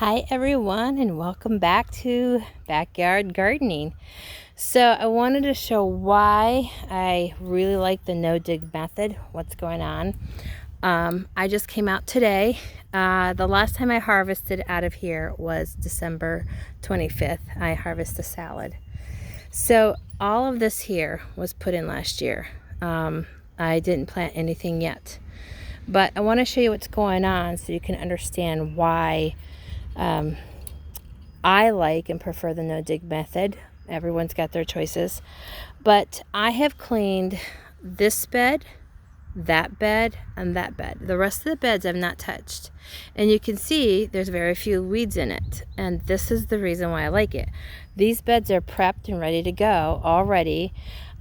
Hi everyone, and welcome back to Backyard Gardening. So I wanted to show why I really like the no-dig method, what's going on. I just came out today. The last time I harvested out of here was December 25th. I harvested a salad. So all of this here was put in last year. I didn't plant anything yet. But I want to show you what's going on so you can understand why I like and prefer the no-dig method. Everyone's got their choices. But I have cleaned this bed, that bed, and that bed. The rest of the beds I've not touched. And you can see there's very few weeds in it. And this is the reason why I like it. These beds are prepped and ready to go already.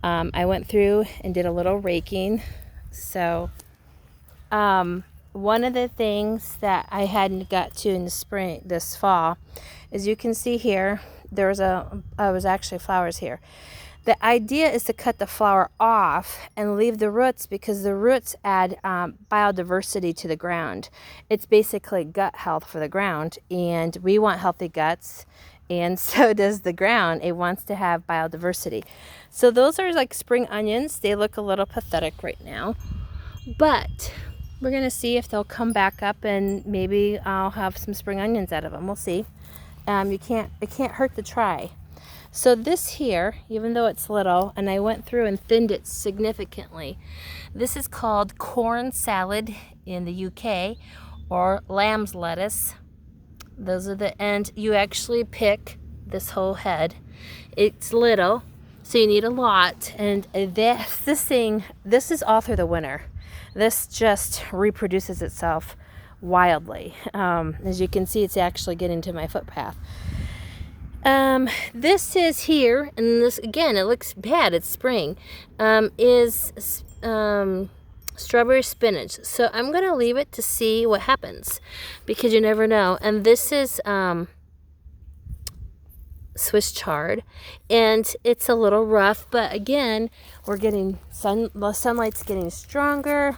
I went through and did a little raking. So one of the things that I hadn't got to in the spring, this fall, as you can see here, there was actually flowers here. The idea is to cut the flower off and leave the roots because the roots add biodiversity to the ground. It's basically gut health for the ground, and we want healthy guts, and so does the ground. It wants to have biodiversity. So those are like spring onions. They look a little pathetic right now, but we're going to see if they'll come back up, and maybe I'll have some spring onions out of them. We'll see. It can't hurt to try. So this here, even though it's little, and I went through and thinned it significantly, this is called corn salad in the UK, or lamb's lettuce. Those are and you actually pick this whole head. It's little, so you need a lot, and this is all through the winter. This just reproduces itself wildly. As you can see, it's actually getting to my footpath. This is here, and this, again, it looks bad, it's spring, is strawberry spinach. So I'm going to leave it to see what happens, because you never know. And this is Swiss chard, and it's a little rough, but again, we're getting the sunlight's getting stronger.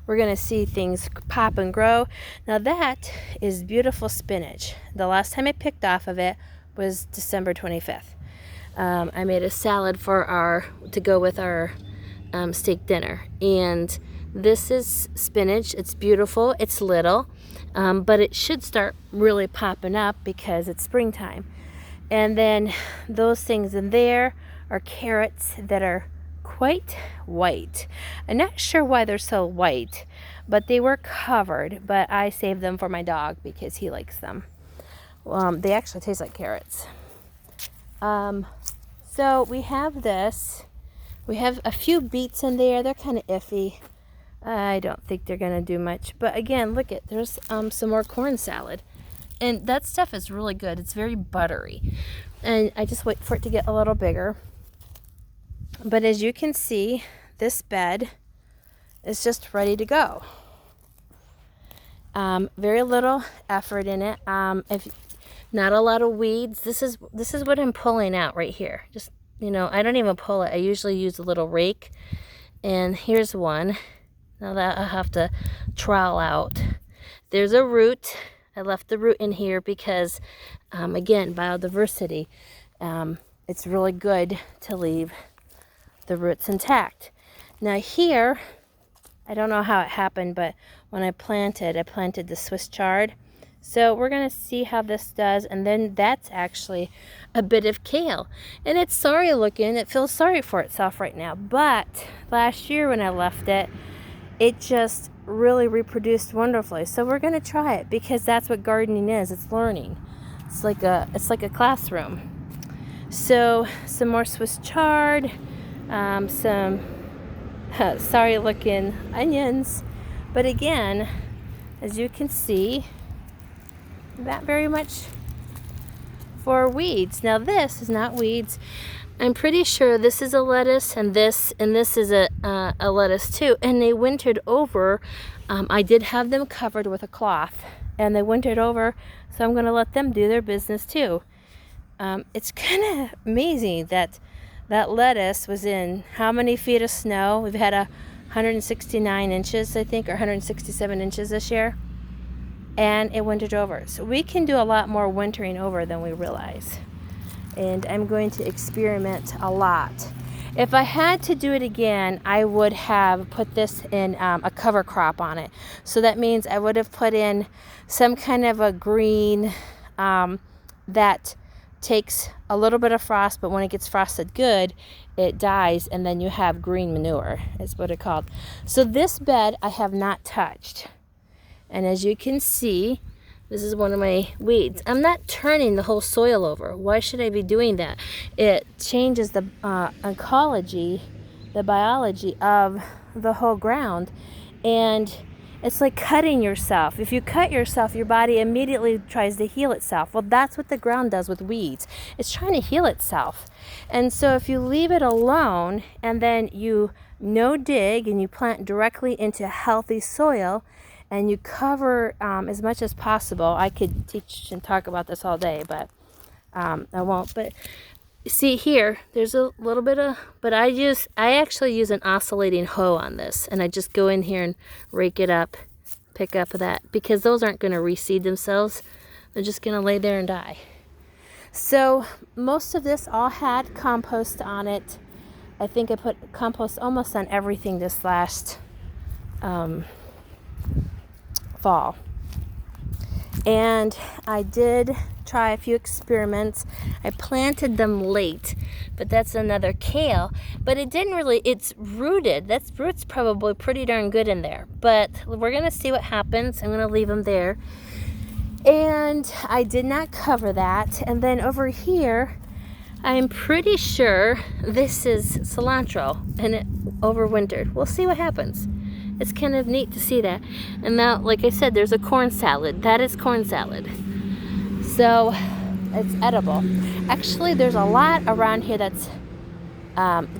We're going to see things pop and grow. Now that is beautiful spinach. The last time I picked off of it was December 25th. I made a salad to go with our steak dinner, and this is spinach. It's beautiful. It's little, but it should start really popping up because it's springtime. And then those things in there are carrots that are quite white. I'm not sure why they're so white, but they were covered, but I saved them for my dog because he likes them. They actually taste like carrots. So we have this. We have a few beets in there. They're kind of iffy. I don't think they're going to do much. But again, look at, there's some more corn salad. And that stuff is really good. It's very buttery. And I just wait for it to get a little bigger. But as you can see, this bed is just ready to go. Very little effort in it. If not a lot of weeds. This is what I'm pulling out right here. Just, I don't even pull it. I usually use a little rake. And here's one. Now that I'll have to trowel out. There's a root. I left the root in here because, again, biodiversity. It's really good to leave the roots intact. Now here, I don't know how it happened, but when I planted the Swiss chard. So we're going to see how this does. And then that's actually a bit of kale. And it's sorry looking. It feels sorry for itself right now. But last year when I left it, it just really reproduced wonderfully. So we're going to try it because that's what gardening is. It's learning. It's like a classroom. So some more Swiss chard, some sorry looking onions. But again, as you can see, not very much for weeds. Now this is not weeds. I'm pretty sure this is a lettuce, and this is a lettuce too. And they wintered over. I did have them covered with a cloth, and they wintered over. So I'm going to let them do their business too. It's kind of amazing that lettuce was in how many feet of snow? We've had 169 inches, I think, or 167 inches this year. and it wintered over. So we can do a lot more wintering over than we realize. And I'm going to experiment a lot. If I had to do it again, I would have put this in a cover crop on it. So that means I would have put in some kind of a green that takes a little bit of frost, but when it gets frosted good, it dies, and then you have green manure, is what it's called. So this bed I have not touched. And as you can see, this is one of my weeds. I'm not turning the whole soil over. Why should I be doing that? It changes the ecology, the biology of the whole ground. And it's like cutting yourself. If you cut yourself, your body immediately tries to heal itself. Well, that's what the ground does with weeds. It's trying to heal itself. And so if you leave it alone and then you no dig and you plant directly into healthy soil, and you cover as much as possible. I could teach and talk about this all day, but I won't. But see here, there's a little bit of, but I actually use an oscillating hoe on this, and I just go in here and rake it up, pick up that, because those aren't going to reseed themselves. They're just going to lay there and die. So most of this all had compost on it. I think I put compost almost on everything this last fall. And I did try a few experiments. I planted them late, but that's another kale. But it didn't really, it's rooted. That root's probably pretty darn good in there. But we're going to see what happens. I'm going to leave them there. And I did not cover that. And then over here, I'm pretty sure this is cilantro, and it overwintered. We'll see what happens. It's kind of neat to see that. And now, like I said, there's a corn salad. That is corn salad. So it's edible. Actually, there's a lot around here that's...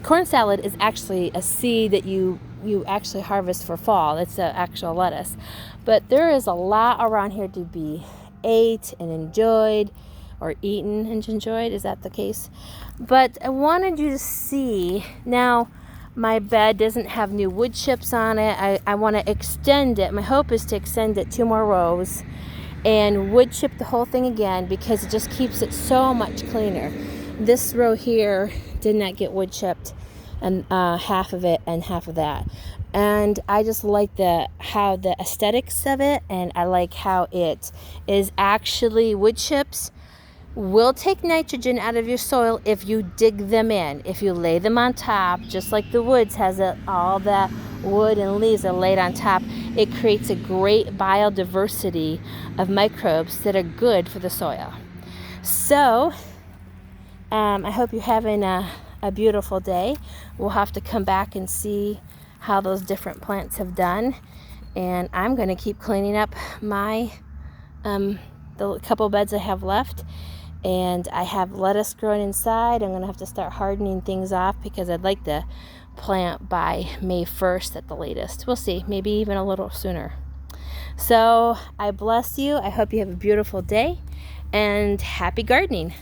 corn salad is actually a seed that you actually harvest for fall. It's an actual lettuce. But there is a lot around here to be ate and enjoyed, or eaten and enjoyed. Is that the case? But I wanted you to see... Now, my bed doesn't have new wood chips on it. I want to extend it. My hope is to extend it 2 more rows and wood chip the whole thing again, because it just keeps it so much cleaner. This row here did not get wood chipped, and half of it and half of that. And I just like how the aesthetics of it, and I like how it is actually wood chips will take nitrogen out of your soil if you dig them in. If you lay them on top, just like the woods has all the wood and leaves are laid on top, it creates a great biodiversity of microbes that are good for the soil. So I hope you're having a beautiful day. We'll have to come back and see how those different plants have done. And I'm going to keep cleaning up my the couple beds I have left. And I have lettuce growing inside. I'm going to have to start hardening things off, because I'd like to plant by May 1st at the latest. We'll see, maybe even a little sooner. So I bless you. I hope you have a beautiful day, and happy gardening.